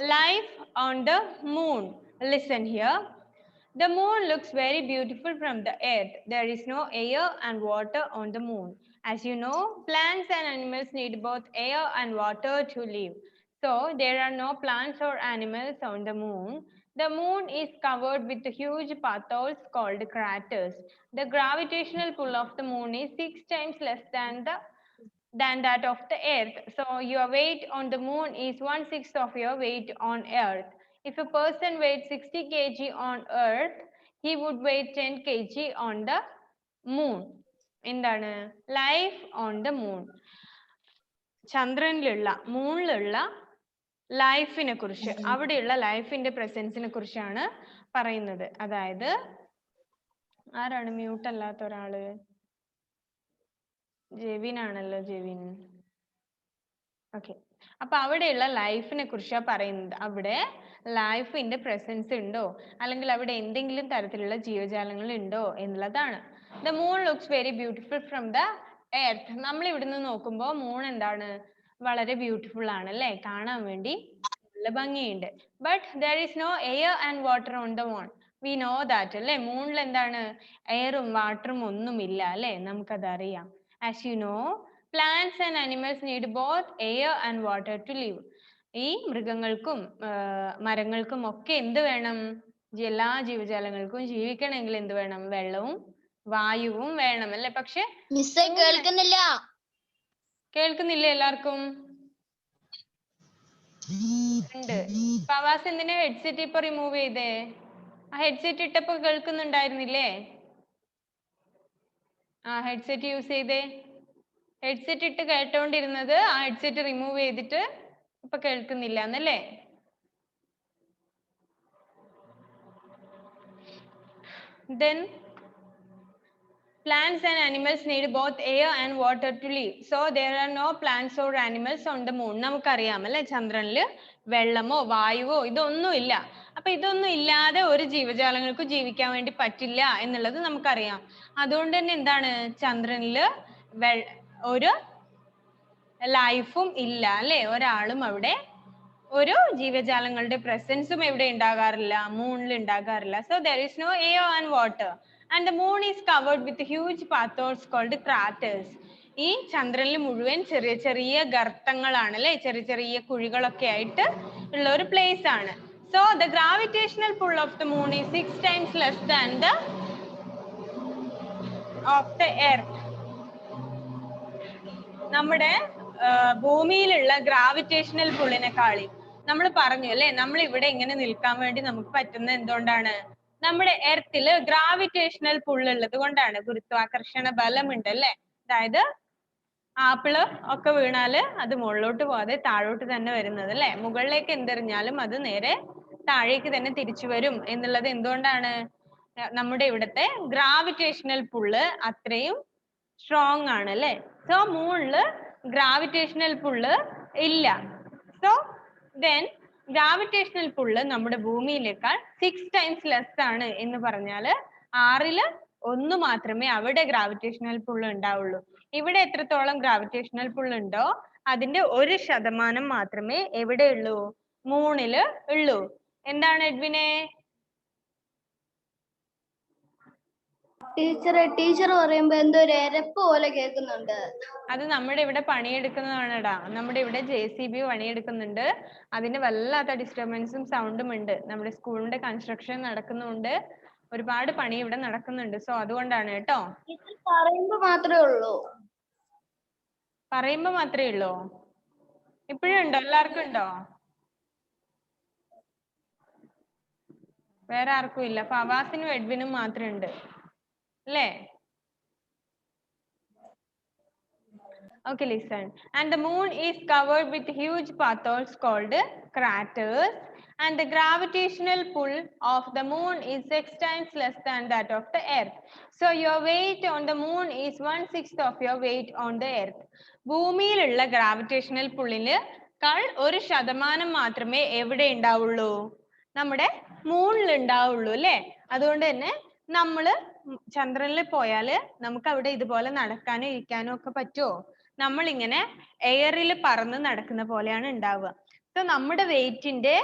Life on the moon. Listen here. The moon looks very beautiful from the earth. There is no air and water on the moon. As you know, plants and animals need both air and water to live. So, there are no plants or animals on the moon. The moon is covered with huge potholes called craters. The gravitational pull of the moon is 6 times less than that of the earth. So your weight on the moon is 1/6 of your weight on earth. If a person weighed 60 kg on earth, he would weigh 10 kg on the moon. എന്താണ് life on the moon? ചന്ദ്രനിലുള്ള മൂണിലുള്ള ലൈഫിനെ കുറിച്ച്, അവിടെയുള്ള ലൈഫിന്റെ പ്രസൻസിനെ കുറിച്ചാണ് പറയുന്നത്. അതായത് ആരാണ് mute അല്ലാത്ത ഒരാള്? ജെവിൻ ആണല്ലോ, ജെവിൻ. ഓക്കെ, അപ്പൊ അവിടെയുള്ള ലൈഫിനെ കുറിച്ചാണ് പറയുന്നത്. അവിടെ ലൈഫിന്റെ പ്രസൻസ് ഉണ്ടോ, അല്ലെങ്കിൽ അവിടെ എന്തെങ്കിലും തരത്തിലുള്ള ജീവജാലങ്ങൾ ഉണ്ടോ എന്നുള്ളതാണ്. The moon looks very beautiful from the earth. നമ്മൾ ഇവിടുന്ന് നോക്കുമ്പോൾ മൂൺ എന്താണ്, വളരെ ബ്യൂട്ടിഫുൾ ആണ് അല്ലേ, കാണാൻ വേണ്ടി നല്ല ഭംഗിയുണ്ട്. But there is no air and water on the moon. We know that അല്ലേ, മൂണിൽ എന്താണ് എയറും വാട്ടറും ഒന്നുമില്ല അല്ലേ, നമുക്കതറിയാം. As you know, plants and animals need both air and water to live. ഈ മൃഗങ്ങൾക്കും മരങ്ങൾക്കും ഒക്കെ എന്ത് വേണം, എല്ലാ ജീവജാലങ്ങൾക്കും ജീവിക്കണമെങ്കിൽ എന്ത് വേണം, വെള്ളവും വായുവും വേണം അല്ലേ. പക്ഷെ കേൾക്കുന്നില്ലേ എല്ലാവർക്കും? ഉണ്ട്. ഫവാസ് എന്തിനാ ഹെഡ്സെറ്റ് ഇപ്പൊ റിമൂവ് ചെയ്തേ? ആ ഹെഡ്സെറ്റ് ഇട്ടപ്പോ കേൾക്കുന്നുണ്ടായിരുന്നില്ലേ? ആ ഹെഡ്സെറ്റ് യൂസ് ചെയ്തേ. ഹെഡ്സെറ്റ് ഇട്ട് കേട്ടോണ്ടിരുന്നത് ആ ഹെഡ്സെറ്റ് റിമൂവ് ചെയ്തിട്ട് ഇപ്പൊ കേൾക്കുന്നില്ല എന്നല്ലേ? Then plants and animals need both air and water to live. So there are no plants or animals on the moon. നമുക്കറിയാം അല്ലേ, ചന്ദ്രനിൽ വെള്ളമോ വായുവോ ഇതൊന്നും ഇല്ല. അപ്പൊ ഇതൊന്നും ഇല്ലാതെ ഒരു ജീവജാലങ്ങൾക്കും ജീവിക്കാൻ വേണ്ടി പറ്റില്ല എന്നുള്ളത് നമുക്കറിയാം. അതുകൊണ്ട് തന്നെ എന്താണ്, ചന്ദ്രനിൽ ഒരു ലൈഫും ഇല്ല അല്ലേ, ഒരാളും അവിടെ ഒരു ജീവജാലങ്ങളുടെ പ്രസൻസും എവിടെ ഉണ്ടാകാറില്ല, മൂണിൽ ഉണ്ടാകാറില്ല. So there is no air and water and the moon is covered with huge potholes called craters. ഈ ചന്ദ്രനിൽ മുഴുവൻ ചെറിയ ചെറിയ ഗർത്തങ്ങളാണ് അല്ലേ, ചെറിയ ചെറിയ കുഴികളൊക്കെ ആയിട്ട് ഉള്ള ഒരു പ്ലേസ് ആണ്. So the gravitational pull of the moon is 6 times less than the of the earth. നമ്മുടെ ഭൂമിയിലുള്ള ഗ്രാവിറ്റേഷണൽ പുള്ളിനെക്കാളി നമ്മൾ പറഞ്ഞു അല്ലേ, നമ്മൾ ഇവിടെ ഇങ്ങനെ നിൽക്കാൻ വേണ്ടി നമുക്ക് പറ്റുന്ന എന്തുകൊണ്ടാണ്, നമ്മുടെ എർത്തില് ഗ്രാവിറ്റേഷണൽ പുള്ള് ഉള്ളത് കൊണ്ടാണ്. ഗുരുത്വാകർഷണ ബലം ഉണ്ട് അല്ലേ. അതായത് ആപ്പിള് ഒക്കെ വീണാല് അത് മുകളിലോട്ട് പോവാതെ താഴോട്ട് തന്നെ വരുന്നത് അല്ലേ, മുകളിലേക്ക് എന്തെറിഞ്ഞാലും അത് നേരെ താഴേക്ക് തന്നെ തിരിച്ചു വരും എന്നുള്ളത് എന്തുകൊണ്ടാണ്, നമ്മുടെ ഇവിടുത്തെ ഗ്രാവിറ്റേഷണൽ പുള്ള് അത്രയും സ്ട്രോങ് ആണ് അല്ലേ. സോ മൂണില് ഗ്രാവിറ്റേഷണൽ പുള്ള് ഇല്ല. സോ ദെൻ ഗ്രാവിറ്റേഷണൽ പുള്ള് നമ്മുടെ ഭൂമിയിലേക്കാൾ 6 times ലെസ് ആണ് എന്ന് പറഞ്ഞാല് 1/6 മാത്രമേ അവിടെ ഗ്രാവിറ്റേഷണൽ പുള്ള് ഉണ്ടാവുള്ളൂ. ഇവിടെ എത്രത്തോളം ഗ്രാവിറ്റേഷണൽ പുള്ള് ഉണ്ടോ അതിന്റെ 1% മാത്രമേ എവിടെ ഉള്ളൂ, മൂണില് ഉള്ളൂ. എന്താണ് എഡ്വിനെ? ടീച്ചർ പറയുമ്പോ എന്തോ ഒരു എരപ്പ് പോലെ കേൾക്കുന്നുണ്ട്. അത് നമ്മുടെ ഇവിടെ പണിയെടുക്കുന്നതാണെടാ, നമ്മുടെ ഇവിടെ JCB പണിയെടുക്കുന്നുണ്ട്. അതിന് വല്ലാത്ത ഡിസ്റ്റർബൻസും സൗണ്ടും ഉണ്ട്. നമ്മുടെ സ്കൂളിന്റെ കൺസ്ട്രക്ഷൻ നടക്കുന്നുണ്ട്, ഒരുപാട് പണി ഇവിടെ നടക്കുന്നുണ്ട്. സോ അതുകൊണ്ടാണ് കേട്ടോ. പറയുമ്പോ മാത്രമേ ഉള്ളൂ. പറയുമ്പോ മാത്രമേ ഉള്ളൂ? ഇപ്പോഴും ഉണ്ടോ, എല്ലാവർക്കും ഉണ്ടോ? വേറെ ആർക്കും ഇല്ല, ഫവാസിനും എഡ്വിനും മാത്രമേ ഉണ്ട് അല്ലേ? Okay, listen. And the moon is covered with huge potholes called craters, and the gravitational pull of the moon is 6 times less than that of the earth. So your weight on the moon is 1/6 of your weight on the earth. ഭൂമിയിലുള്ള gravitational പുള്ളിനേക്കാൾ 1% മാത്രമേ എവിടെ ഉണ്ടാവുള്ളൂ, നമ്മുടെ മൂണിൽ ഉണ്ടാവുള്ളൂ അല്ലേ. അതുകൊണ്ട് തന്നെ നമ്മള് ചന്ദ്രനിൽ പോയാല് നമുക്ക് അവിടെ ഇതുപോലെ നടക്കാനും ഇരിക്കാനും ഒക്കെ പറ്റുമോ? നമ്മളിങ്ങനെ എയറിൽ പറന്ന് നടക്കുന്ന പോലെയാണ് ഉണ്ടാവുക. സോ നമ്മുടെ വെയിറ്റിന്റെ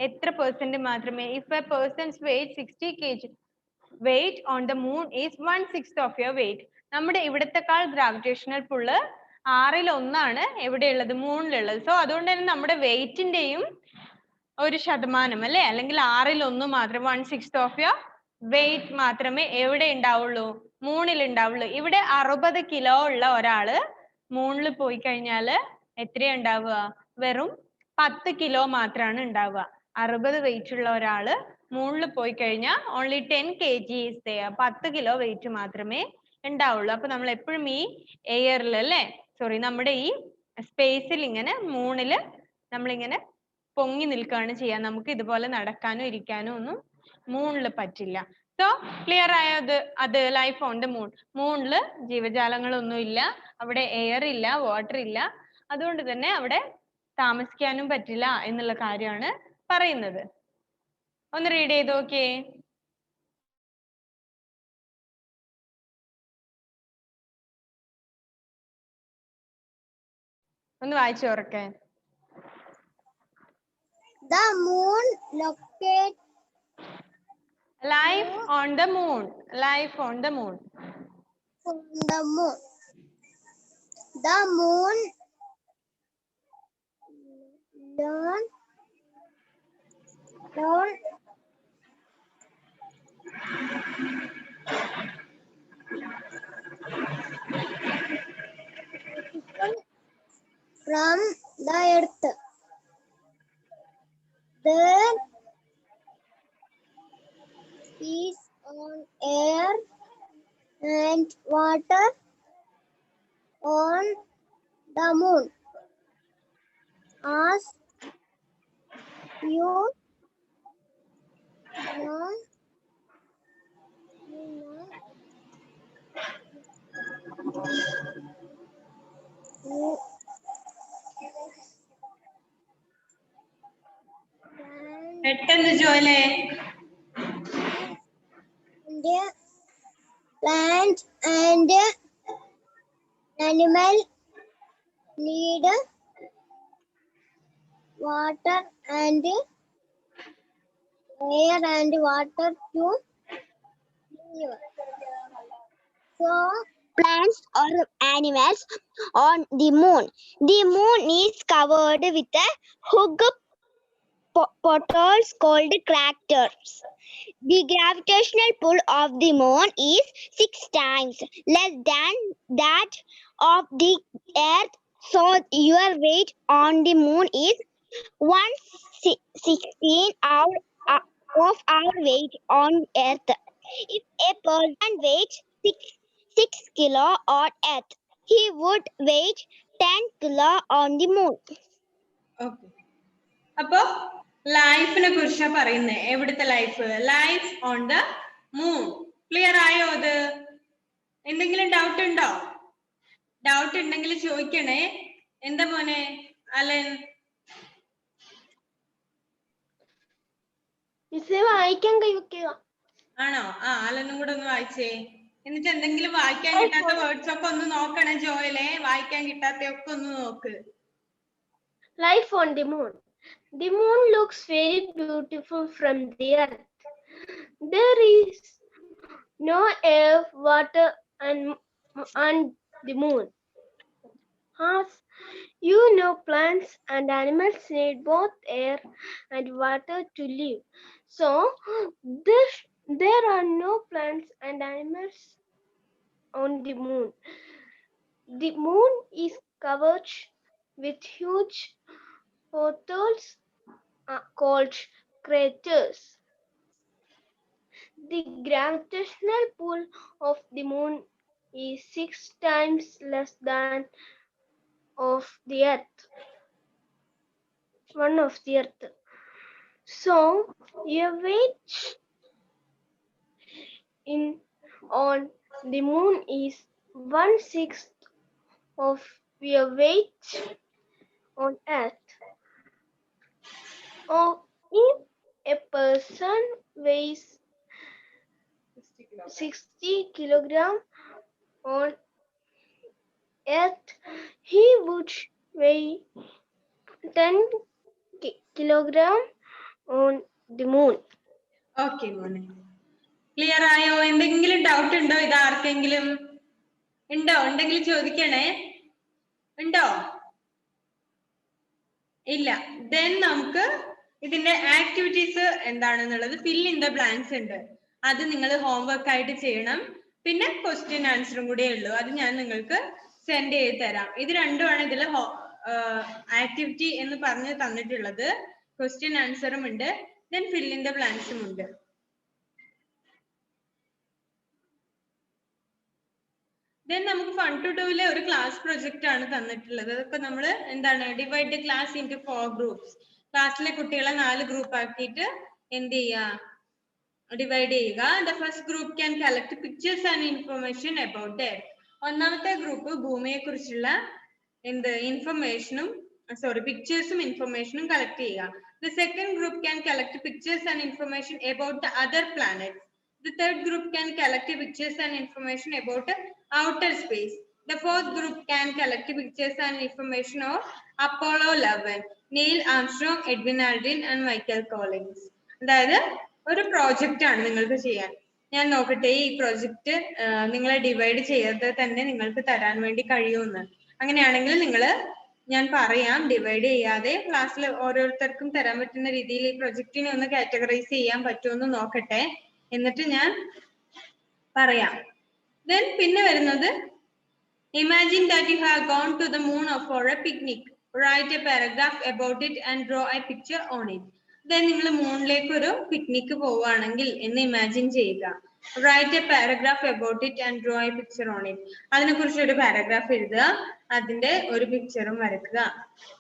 എത്ര പെർസെന്റ് മാത്രമേ, if a person's weight 60 kg, weight on the moon is 1/6 of your weight. നമ്മുടെ ഇവിടത്തെക്കാൾ ഗ്രാവിറ്റേഷണൽ പുള്ള് 1/6 എവിടെയുള്ളത്, മൂണിലുള്ളത്. സോ അതുകൊണ്ട് തന്നെ നമ്മുടെ വെയിറ്റിന്റെയും 1% അല്ലെ, അല്ലെങ്കിൽ 1/6 മാത്രം, 1/6 ഓഫ് യുവർ വെയിറ്റ് മാത്രമേ എവിടെ ഉണ്ടാവുള്ളൂ, മൂണിൽ ഉണ്ടാവുള്ളൂ. ഇവിടെ 60 കിലോ ഉള്ള ഒരാള് മൂണിൽ പോയി കഴിഞ്ഞാല് എത്രയാ ഉണ്ടാവുക, വെറും 10 കിലോ മാത്രമാണ് ഉണ്ടാവുക. 60 വെയിറ്റ് ഉള്ള ഒരാള് മൂണിൽ പോയി കഴിഞ്ഞാൽ only 10 kg is there, 10 kilo weight മാത്രമേ ഉണ്ടാവുള്ളൂ. അപ്പൊ നമ്മൾ എപ്പോഴും ഈ എയറിൽ അല്ലെ, സോറി നമ്മുടെ ഈ സ്പേസിൽ ഇങ്ങനെ മൂണില് നമ്മളിങ്ങനെ പൊങ്ങി നിൽക്കുകയാണ് ചെയ്യാൻ. നമുക്ക് ഇതുപോലെ നടക്കാനോ ഇരിക്കാനോ ഒന്നും മൂണിൽ പറ്റില്ല. സോ ക്ലിയർ ആയത്? അത് ലൈഫ് ഓൺ ദ മൂൺ. മൂണില് ജീവജാലങ്ങളൊന്നും ഇല്ല, അവിടെ എയർ ഇല്ല, വാട്ടർ ഇല്ല, അതുകൊണ്ട് തന്നെ അവിടെ താമസിക്കാനും പറ്റില്ല എന്നുള്ള കാര്യമാണ് പറയുന്നത്. ഒന്ന് റീഡ് ചെയ്ത് നോക്കിയേ. ഒന്ന് വായിച്ചു ഓർക്കെ. The moon locate Life on the moon. Life on the moon. on the moon. The moon learn from the earth. There is on air and water on the moon. As you know, പെട്ടെന്ന് ജോലേ. plant and animal need water and air and water to live. So plants or animals on the moon. The moon is covered with a hug portals called craters. The gravitational pull of the moon is 6 times less than that of the earth, so your weight on the moon is 1/16 of our weight on earth. If a person weighs 6 kilo on earth, he would weigh 10 kilo on the moon. Okay, അപ്പൊ ലൈഫിനെ കുറിച്ചാ പറയുന്നത്. എവിടുത്തെ life? Life on the moon. Clear ആയോ? അത് എന്തെങ്കിലും doubt ഉണ്ടോ? Doubt ഉണ്ടെങ്കിൽ ചോദിക്കണേ. എന്താ മോനെ അലൻ? വായിക്കാൻ കഴിക്കുക ആണോ? ആ, അലനും കൂടെ ഒന്ന് വായിച്ചേ. എന്നിട്ട് എന്തെങ്കിലും വായിക്കാൻ കിട്ടാത്ത വേർഡ്സ് ഒക്കെ ഒന്ന് നോക്കണേ ജോയലെ. വായിക്കാൻ കിട്ടാത്തൊക്കെ ഒന്ന് നോക്ക്. Life on the moon. The moon looks very beautiful from the earth. There is no air, water, and the moon. As you know, plants and animals need both air and water to live. So, there are no plants and animals on the moon. The moon is covered with huge portals called craters. The gravitational pull of the moon is 6 times less than of the earth. One of the earth. So your weight on the moon is 1/6 of your weight on earth. Or if a person weighs 60 kilograms on earth, he would weigh 10 kilogram on the moon. Okay മോനെ, clear ആയോ? എന്തെങ്കിലും doubt ഉണ്ടോ? ഇത് ആർക്കെങ്കിലും ഉണ്ടോ? ഉണ്ടെങ്കിൽ ചോദിക്കണേ. ഉണ്ടോ? ഇല്ല. ദെൻ നമുക്ക് ഇതിന്റെ ആക്ടിവിറ്റീസ് എന്താണെന്നുള്ളത് ഫിൽ ഇൻ ദ ബ്ലാങ്ക്സ് ഉണ്ട്. അത് നിങ്ങൾ ഹോംവർക്ക് ആയിട്ട് ചെയ്യണം. പിന്നെ ക്വസ്റ്റ്യൻ ആൻസറും കൂടെ ഉള്ളൂ. അത് ഞാൻ നിങ്ങൾക്ക് സെൻഡ് ചെയ്ത് തരാം. ഇത് രണ്ടുമാണ് ഇതിൽ ആക്ടിവിറ്റി എന്ന് പറഞ്ഞ് തന്നിട്ടുള്ളത്. ക്വസ്റ്റ്യൻ ആൻസറും ഉണ്ട്, ദെൻ ഫിൽ ഇൻ ദ ബ്ലാങ്ക്സും ഉണ്ട്. ദെൻ നമുക്ക് 1 to 2 ഒരു ക്ലാസ് പ്രൊജക്റ്റ് ആണ് തന്നിട്ടുള്ളത്. അതൊക്കെ നമ്മൾ എന്താണ് divide the class into 4 groups. ക്ലാസ്സിലെ കുട്ടികളെ 4 ഗ്രൂപ്പ് ആക്കിയിട്ട് എന്ത് ചെയ്യുക, ഡിവൈഡ് ചെയ്യുക. The first group can collect pictures and information about the earth. ഒന്നാമത്തെ ഗ്രൂപ്പ് ഭൂമിയെ കുറിച്ചുള്ള ഇൻഫർമേഷനും പിക്ചേഴ്സും ഇൻഫർമേഷനും കളക്ട് ചെയ്യുക. The second group can collect pictures and information about the other planets. The third group can collect pictures and information about outer space. The fourth group can collect pictures and information of Apollo 11, Neil Armstrong, Edwin Aldrin and Michael Collins. അതായത് ഒരു project ആണ് നിങ്ങൾക്ക് ചെയ്യാൻ. ഞാൻ നോക്കട്ടെ ഈ project നിങ്ങളെ divide ചെയ്യാതെ തന്നെ നിങ്ങൾക്ക് തരാൻ വേണ്ടി കഴിയുമെന്ന്. അങ്ങനെയാണെങ്കിൽ ഞാൻ പറയാം, ഡിവൈഡ് ചെയ്യാതെ ക്ലാസ്സിൽ ഓരോരുത്തർക്കും തരാൻ പറ്റുന്ന രീതിയിൽ ഈ പ്രൊജക്റ്റിനെ ഒന്ന് കാറ്റഗറൈസ് ചെയ്യാൻ പറ്റുമെന്ന് നോക്കട്ടെ, എന്നിട്ട് ഞാൻ പറയാം. ദെൻ പിന്നെ വരുന്നത് imagine that you have gone to the moon for a picnic. Write a paragraph about it and draw a picture on it. Then നിങ്ങൾ മൂണിലേക്ക് ഒരു പിക്നിക്ക് പോവുകയാണെങ്കിൽ എന്ന് ഇമാജിൻ ചെയ്യുക. Write a paragraph about it and draw a picture on it. അതിനെ കുറിച്ച് ഒരു paragraph എഴുതുക, അതിന്റെ ഒരു പിക്ചറും വരയ്ക്കുക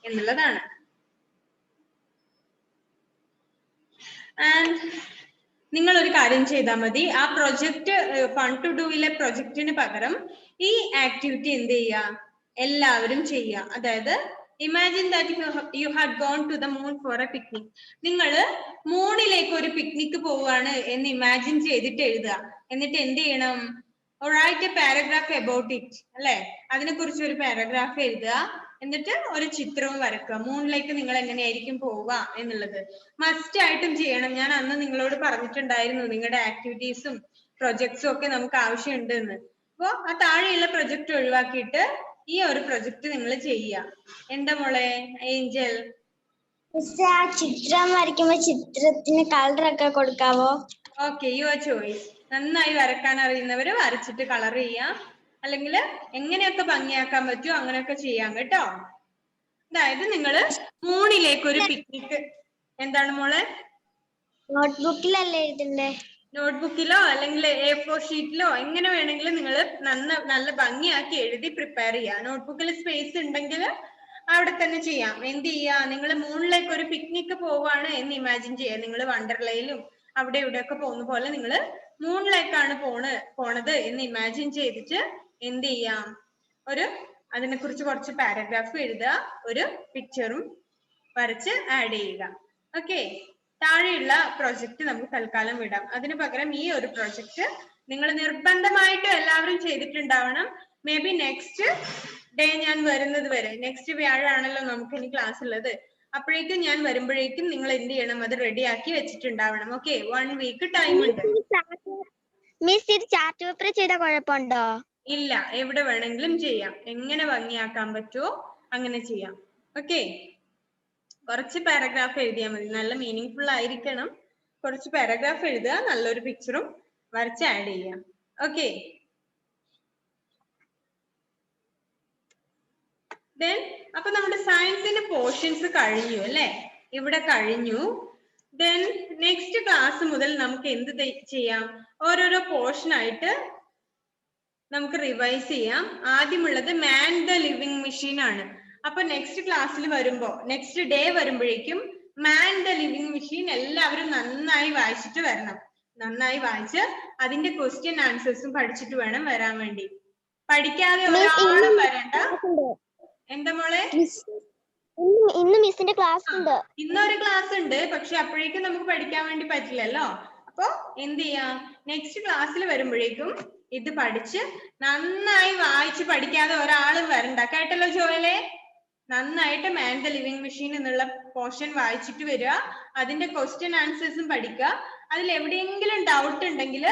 എന്നുള്ളതാണ്. ആൻഡ് നിങ്ങൾ ഒരു കാര്യം ചെയ്താൽ മതി, ആ പ്രൊജക്ട് 1 to 2 പ്രൊജക്റ്റിന് പകരം ഈ ആക്ടിവിറ്റി എന്ത് ചെയ്യുക, എല്ലാവരും ചെയ്യുക. അതായത് imagine that you had gone to the moon for a picnic. നിങ്ങൾ മൂണിലേക്ക് ഒരു പിക്നിക്ക് പോവുകയാണ് എന്ന് ഇമാജിൻ ചെയ്തിട്ട് എഴുതുക. എന്നിട്ട് എന്ത് ചെയ്യണം, right a paragraph about it, അല്ലെ? അതിനെ കുറിച്ച് ഒരു പാരഗ്രാഫ് എഴുതുക, എന്നിട്ട് ഒരു ചിത്രവും വരക്കുക. മൂണിലേക്ക് നിങ്ങൾ എങ്ങനെയായിരിക്കും പോവുക എന്നുള്ളത് മസ്റ്റ് ആയിട്ടും ചെയ്യണം. ഞാൻ അന്ന് നിങ്ങളോട് പറഞ്ഞിട്ടുണ്ടായിരുന്നു നിങ്ങളുടെ ആക്ടിവിറ്റീസും പ്രൊജക്ട്സും ഒക്കെ നമുക്ക് ആവശ്യമുണ്ട് എന്ന്. അപ്പോ ആ താഴെയുള്ള പ്രൊജക്ട് ഒഴിവാക്കിയിട്ട് ഈ ഒരു പ്രൊജക്ട് നിങ്ങൾ ചെയ്യുക. എന്താ മോളെ ഏഞ്ചൽ? ചിത്രം വരയ്ക്കുമ്പോ ചിത്രത്തിന് കളറൊക്കെ കൊടുക്കാവോ? Okay, your choice. നന്നായി വരക്കാൻ അറിയുന്നവര് വരച്ചിട്ട് കളർ ചെയ്യാം, അല്ലെങ്കിൽ എങ്ങനെയൊക്കെ ഭംഗിയാക്കാൻ പറ്റുമോ അങ്ങനെയൊക്കെ ചെയ്യാം കേട്ടോ. അതായത് നിങ്ങള് മൂണിലേക്ക് ഒരു പിക്നിക്, എന്താണ് മോളെ? നോട്ട്ബുക്കിലല്ലേ എഴുതണ്ടേ? നോട്ട്ബുക്കിലോ അല്ലെങ്കിൽ A4 ഷീറ്റിലോ എങ്ങനെ വേണമെങ്കിലും നിങ്ങൾ നല്ല ഭംഗിയാക്കി എഴുതി പ്രിപ്പയർ ചെയ്യുക. നോട്ട്ബുക്കിൽ സ്പേസ് ഉണ്ടെങ്കിൽ അവിടെ തന്നെ ചെയ്യാം. എന്ത് ചെയ്യാ, നിങ്ങൾ മൂണിലേക്ക് ഒരു പിക്നിക്ക് പോവാണ് എന്ന് ഇമാജിൻ ചെയ്യുക. നിങ്ങൾ വണ്ടർലയിലും അവിടെ ഇവിടെ ഒക്കെ പോകുന്ന പോലെ നിങ്ങൾ മൂണിലേക്കാണ് പോണത് എന്ന് ഇമാജിൻ ചെയ്തിട്ട് എന്ത് ചെയ്യാം, അതിനെ കുറിച്ച് കുറച്ച് പാരഗ്രാഫ് എഴുതുക, ഒരു പിക്ചറും വരച്ച് ആഡ് ചെയ്യുക. ഓക്കെ, താഴെയുള്ള പ്രൊജക്ട് നമുക്ക് തൽക്കാലം വിടാം. അതിന് പകരം ഈ ഒരു പ്രൊജക്ട് നിങ്ങൾ നിർബന്ധമായിട്ടും എല്ലാവരും ചെയ്തിട്ടുണ്ടാവണം. മേ ബി നെക്സ്റ്റ് ഡേ ഞാൻ വരുന്നത് വരെ, നെക്സ്റ്റ് വ്യാഴാണല്ലോ നമുക്ക് ഇനി ക്ലാസ് ഉള്ളത്, അപ്പോഴേക്കും ഞാൻ വരുമ്പോഴേക്കും നിങ്ങൾ എന്ത് ചെയ്യണം, അത് റെഡി ആക്കി വെച്ചിട്ടുണ്ടാവണം. ഓക്കെ, 1 വീക്ക് ടൈം ഉണ്ട്. മിസ് ഇത് ചാർട്ട് പേപ്പർ ചെയ്ത കുഴപ്പമുണ്ടോ? ഇല്ല, എവിടെ വേണമെങ്കിലും ചെയ്യാം. എങ്ങനെ ഭംഗിയാക്കാൻ പറ്റുമോ അങ്ങനെ ചെയ്യാം. ഓക്കെ, കുറച്ച് പാരഗ്രാഫ് എഴുതിയാൽ മതി, നല്ല മീനിങ് ഫുൾ ആയിരിക്കണം. കുറച്ച് പാരഗ്രാഫ് എഴുതുക, നല്ലൊരു പിക്ചറും വരച്ച് ആഡ് ചെയ്യാം. ഓക്കെ, ദെൻ അപ്പൊ നമ്മുടെ സയൻസിന്റെ പോർഷൻസ് കഴിഞ്ഞു അല്ലെ, ഇവിടെ കഴിഞ്ഞു. ദെൻ നെക്സ്റ്റ് ക്ലാസ് മുതൽ നമുക്ക് എന്ത് ചെയ്യാം, ഓരോരോ പോർഷൻ ആയിട്ട് നമുക്ക് റിവൈസ് ചെയ്യാം. ആദ്യമുള്ളത് മാൻ ദ ലിവിങ് മെഷീൻ ആണ്. അപ്പൊ നെക്സ്റ്റ് ക്ലാസ്സിൽ വരുമ്പോ, നെക്സ്റ്റ് ഡേ വരുമ്പോഴേക്കും മാൻ ദ ലിവിങ് മെഷീൻ എല്ലാവരും നന്നായി വായിച്ചിട്ട് വരണം. നന്നായി വായിച്ച് അതിന്റെ ക്വസ്റ്റ്യൻ ആൻസേഴ്സും പഠിച്ചിട്ട് വേണം വരാൻ വേണ്ടി. പഠിക്കാതെ ഒരാളും വരണ്ട. എന്താ മോളെ? ഇന്ന് മിസ്സിന്റെ ക്ലാസ് ഉണ്ട്. ഇന്നൊരു ക്ലാസ് ഉണ്ട്, പക്ഷെ അപ്പോഴേക്കും നമുക്ക് പഠിക്കാൻ വേണ്ടി പറ്റില്ലല്ലോ. അപ്പൊ എന്ത് ചെയ്യാം, നെക്സ്റ്റ് ക്ലാസ്സിൽ വരുമ്പോഴേക്കും ഇത് പഠിച്ച് നന്നായി വായിച്ച് പഠിക്കാതെ ഒരാളും വരണ്ട. കേട്ടല്ലോ ജോയലെ? നന്നായിട്ട് മാൻ ദ ലിവിങ് മെഷീൻ എന്നുള്ള പോർഷൻ വായിച്ചിട്ട് വരിക, അതിന്റെ ക്വസ്റ്റ്യൻ ആൻസേഴ്സും പഠിക്കുക. അതിൽ എവിടെയെങ്കിലും ഡൗട്ട് ഉണ്ടെങ്കിൽ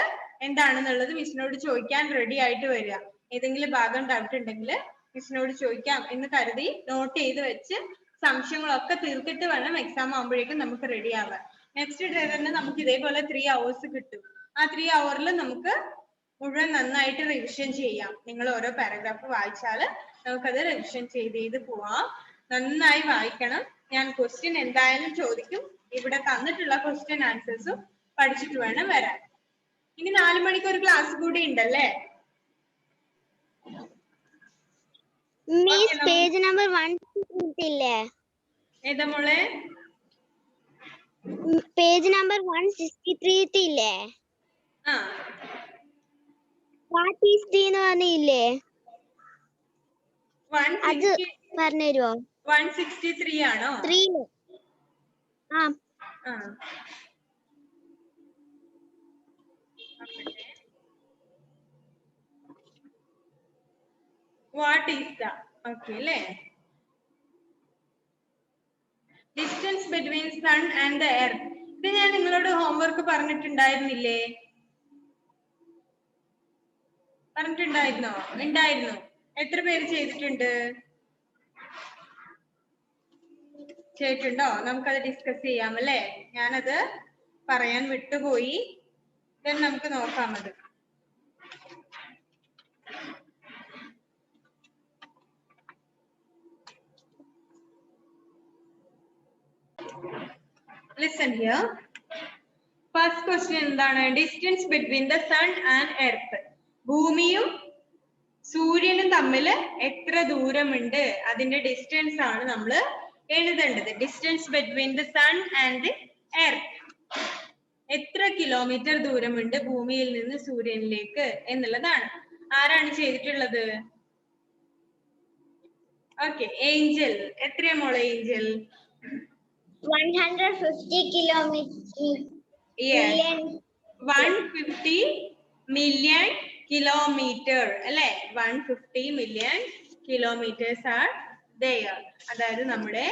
എന്താണെന്നുള്ളത് മിസ്സിനോട് ചോദിക്കാൻ റെഡി ആയിട്ട് വരിക. ഏതെങ്കിലും ഭാഗം ഡൗട്ട് ഉണ്ടെങ്കിൽ മിസ്സിനോട് ചോദിക്കാം എന്ന് കരുതി നോട്ട് ചെയ്ത് വെച്ച് സംശയങ്ങളൊക്കെ തീർത്തിട്ട് വേണം എക്സാം ആകുമ്പോഴേക്കും നമുക്ക് റെഡി ആവാൻ. നെക്സ്റ്റ് ഡേ തന്നെ നമുക്ക് ഇതേപോലെ 3 hours കിട്ടും. ആ 3 hourൽ നമുക്ക് മുഴുവൻ നന്നായിട്ട് റിവിഷൻ ചെയ്യാം. നിങ്ങൾ ഓരോ പാരഗ്രാഫ് വായിച്ചാൽ നമുക്കത് റിവിഷൻ ചെയ്ത് പോവാം. നന്നായി വായിക്കണം. ഞാൻ ക്വസ്റ്റ്യൻ എന്തായാലും ചോദിക്കും. ഇവിടെ തന്നിട്ടുള്ള ക്വസ്റ്റ്യൻ ആൻസേഴ്സും പഠിച്ചിട്ട് വേണം വരാൻ. ഇനി 4 മണിക്ക് ഒരു ക്ലാസ് കൂടി ഉണ്ടല്ലേ? മിസ് പേജ് നമ്പർ 163 ഇല്ലേ? ഏതാ മോളെ? പേജ് നമ്പർ 163 ഇല്ലേ? ആ, വാട്ട് ഈസ് ദി എന്ന് പറഞ്ഞില്ലേ? അത് പറഞ്ഞുതരുമോ? 163 ആണോ? 3. ആ, വാട്ട് ഈസ് ദ, ഓക്കെ അല്ലേ? Distance between sun and the earth. ഇത് ഞാൻ നിങ്ങളോട് ഹോംവർക്ക് പറഞ്ഞിട്ടുണ്ടായിരുന്നില്ലേ? പറഞ്ഞിട്ടുണ്ടായിരുന്നോ? ഉണ്ടായിരുന്നു. എത്ര പേര് ചെയ്തിട്ടുണ്ട്? ചെയ്തിട്ടുണ്ടോ? നമുക്കത് ഡിസ്കസ് ചെയ്യാം അല്ലേ? ഞാനത് പറയാൻ വിട്ടുപോയി. then നമുക്ക് നോക്കാം അത്. Listen here. First question എന്താണ്? Distance between the sun and earth. ഭൂമിയും സൂര്യനും തമ്മിൽ എത്ര ദൂരമുണ്ട്? അതിന്റെ ഡിസ്റ്റൻസ് ആണ് നമ്മൾ എഴുതേണ്ടത്. Distance between the sun and earth. എത്ര കിലോമീറ്റർ ദൂരമുണ്ട് ഭൂമിയിൽ നിന്ന് സൂര്യനിലേക്ക് എന്നുള്ളതാണ്. ആരാണ് ചെയ്തിട്ടുള്ളത്? Okay, Angel. എത്രയാ മോളെ Angel? 150 kilometers. Yes. 150 million kilometer അല്ലേ? 150 million kilometers are there. അതായത് നമ്മുടെ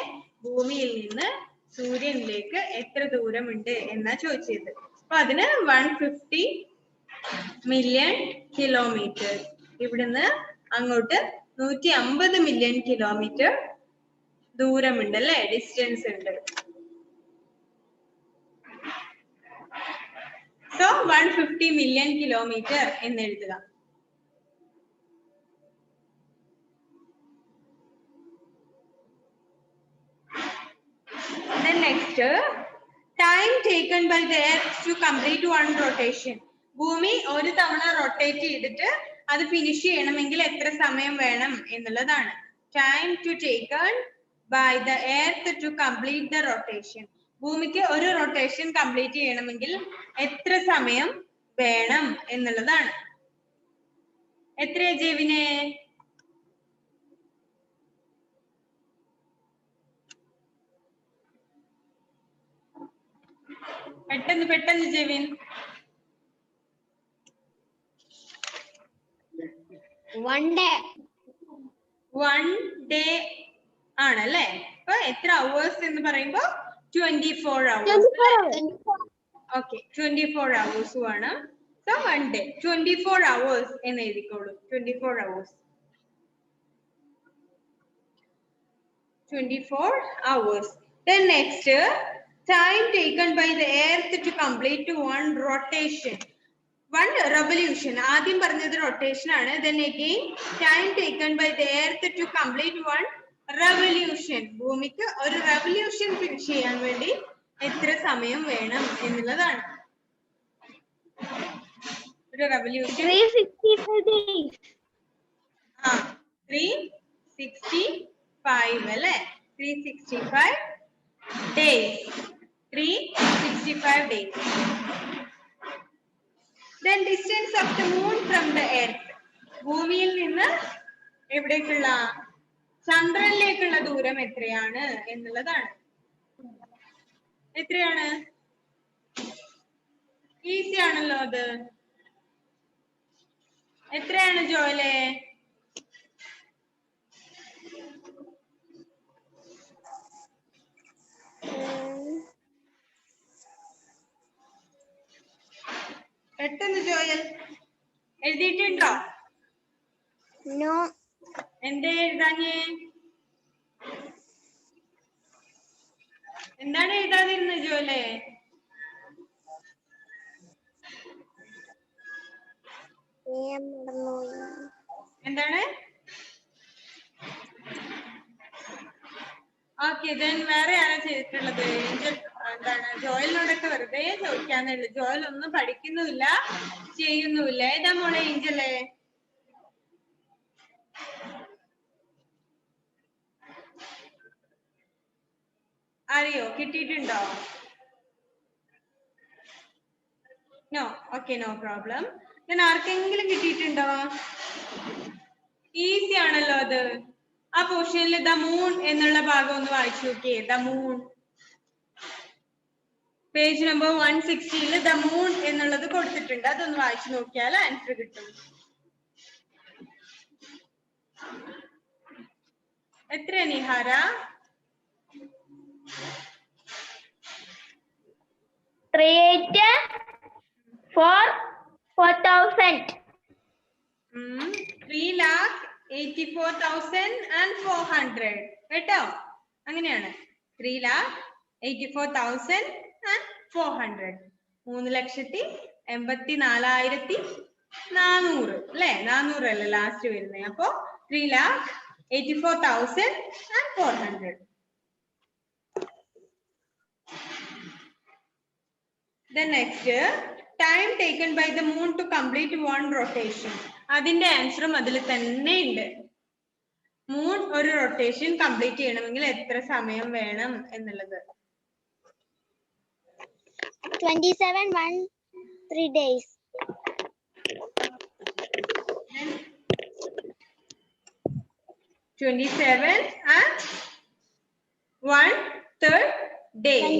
ഭൂമിയിൽ നിന്ന് സൂര്യനിലേക്ക് എത്ര ദൂരമുണ്ട് എന്നാ ചോദിച്ചത്. അപ്പൊ അതിന് 150 million kilometer. ഇവിടുന്ന് അങ്ങോട്ട് 150 million kilometer ദൂരമുണ്ട് അല്ലേ? ഡിസ്റ്റൻസ് ഉണ്ട്. So 150 million kilometer എന്ന് എഴുതുക. Then next, time taken by the earth to complete one rotation. ഭൂമി ഒരു തവണ റൊട്ടേറ്റ് ചെയ്തിട്ട് അത് ഫിനിഷ് ചെയ്യണമെങ്കിൽ എത്ര സമയം വേണം എന്നുള്ളതാണ്. Time to taken by the earth to complete the rotation. ഭൂമിക്ക് ഒരു റൊട്ടേഷൻ കംപ്ലീറ്റ് ചെയ്യണമെങ്കിൽ എത്ര സമയം വേണം എന്നുള്ളതാണ്. എത്രയാ ജെവിനെ? പെട്ടെന്ന് ജെവിൻ. 1 day. 1 day ആണല്ലേ? അപ്പൊ എത്ര hours എന്ന് പറയുമ്പോ 24 hours. ഓക്കെ, 24 hours ആണ്. So 1 day 24 hours എന്ന് എഴുതിക്കോളൂ. 24 hours. 24 hours. Then next, time taken by the earth to complete one rotation. One revolution. ആദ്യം പറഞ്ഞത് റൊട്ടേഷൻ ആണ്. Then again, time taken by the earth to complete one revolution. ഭൂമിക്ക് ഒരു revolution finish ചെയ്യാൻ വേണ്ടി എത്ര സമയം വേണം എന്നുള്ളതാണ്. ഒരു revolution 365 days. 365 അല്ലേ? 365 days. 365 days. Then distance of the moon from the earth. ഭൂമിയിൽ നിന്ന് എവിടേക്കുള്ള ചന്ദ്രനിലേക്കുള്ള ദൂരം എത്രയാണ് എന്നുള്ളതാണ്. എത്രയാണ്? ഈസി ആണല്ലോ അത്. എത്രയാണ് ജോലെ? പെട്ടെന്ന് ജോയൽ എഴുതിയിട്ടുണ്ടോ? No. എന്തേ എഴുതാഞ്ഞേ? എന്താണ് എഴുതാതിരുന്നത് ജോലെ? എന്താണ്? ഓക്കെ, ദെൻ വേറെ ആരാ ചെയ്തിട്ടുള്ളത്? എന്താണ് ജോയലിനോടൊക്കെ വെറുതെ ചോദിക്കാന്നുള്ളു. ജോയൽ ഒന്നും പഠിക്കുന്നുമില്ല, ചെയ്യുന്നുമില്ല. ഏതാ മോളെ ഏഞ്ചലെ? അറിയോ? കിട്ടിയിട്ടുണ്ടോ? No. Okay, no problem. Then ആർക്കെങ്കിലും കിട്ടിയിട്ടുണ്ടോ? ഈസി ആണല്ലോ അത്. ആ പോർഷനിൽ ദ മൂൺ എന്നുള്ള ഭാഗം ഒന്ന് വായിച്ചു നോക്കിയേ. The moon, page number 160 the moon എന്നുള്ളത് കൊടുത്തിട്ടുണ്ട്. അതൊന്ന് വായിച്ചു നോക്കിയാൽ ആൻസർ കിട്ടും. എത്രയാ നിഹാര? Create 4,000. 3,84,400 കേട്ടോ? അങ്ങനെയാണ്. 3,84,400. 3,84,400 അല്ലെ? 400 അല്ലേ ലാസ്റ്റ് വരുന്നത്. അപ്പൊ 3,84,400. The next, time taken by the moon to complete one rotation. അതിന്റെ ആൻസറും അതിൽ തന്നെ ഉണ്ട്. മൂൺ ഒരു റൊട്ടേഷൻ കംപ്ലീറ്റ് ചെയ്യണമെങ്കിൽ എത്ര സമയം വേണം എന്നുള്ളത്. 27 days. 27 and 1/3 days.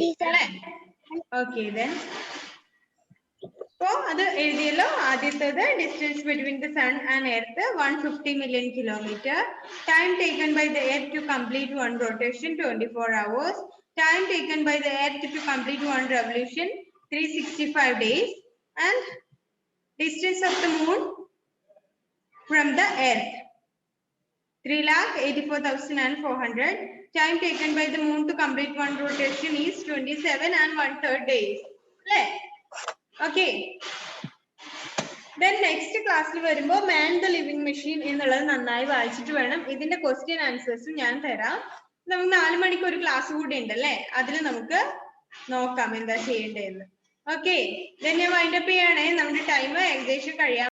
Okay, then. So, അത് എഴുതിയല്ലോ. ആദ്യത്തേത് distance between the sun and earth 150 million kilometer. Time taken by the earth to complete one rotation 24 hours. Time taken by the earth to complete one revolution 365 days. And distance of the moon from the earth 3,84,400. Time taken by the moon to complete one rotation is 27 and 1/3 days. Okay. Then next ക്ലാസ്സിൽ വരുമ്പോൾ man the living machine എന്നുള്ളത് നന്നായി വായിച്ചിട്ട് വേണം. ഇതിന്റെ question ആൻസേഴ്സും ഞാൻ തരാം. നമുക്ക് 4 മണിക്ക് ഒരു ക്ലാസ് കൂടി ഉണ്ടല്ലേ, അതിൽ നമുക്ക് നോക്കാം എന്താ ചെയ്യേണ്ടതെന്ന്. ഓക്കെ, then ഞാൻ വൈൻഡ് അപ്പ് ചെയ്യണേ. നമ്മുടെ ടൈം ഏകദേശം കഴിയാം.